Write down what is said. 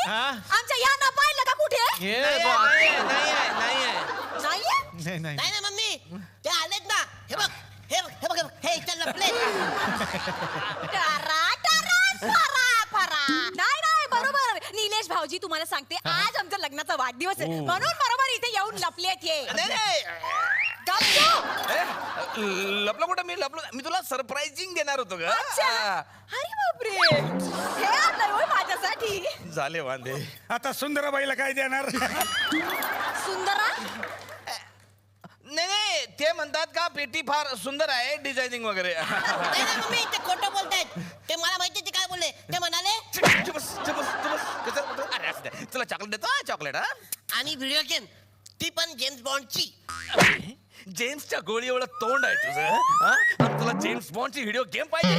आमच्या यांना पाहिलं का कुठे नाहीये नाही ना मम्मी ते आलेत ना हे बघ हे बघ हे बघ हे बघ. हे इथं लपले टरा टरा फरा फरा नाही नाही बरोबर निलेश भाऊजी तुम्हाला सांगते आज आमच्या लग्नाचा वाढदिवस आहे म्हणून बरोबर इथे येऊन लपलेत ये लपलो कुठं मी तुला सरप्राइजिंग देणार होतो ग अच्छा अरे बापरे हे आणलंय होय माझ्यासाठी झाले वांदे. आता सुंदराबाईला काय देणार? सुंदरा नाही ते म्हणतात का पेटी फार सुंदर आहे डिझायनिंग वगैरे. नाही ना मम्मी ते खोटं बोलतायत ते मला माहिती ते काय बोलले ते म्हणाले तुला चॉकलेट देतो चॉकलेट. आणि व्हिडिओ गेम ती पण जेम्स बॉन्डची. जेम्सच्या गोळी एवढं तोंड आहे तुझं. तुला जेम्स बॉन्डची व्हिडिओ गेम पाहिजे.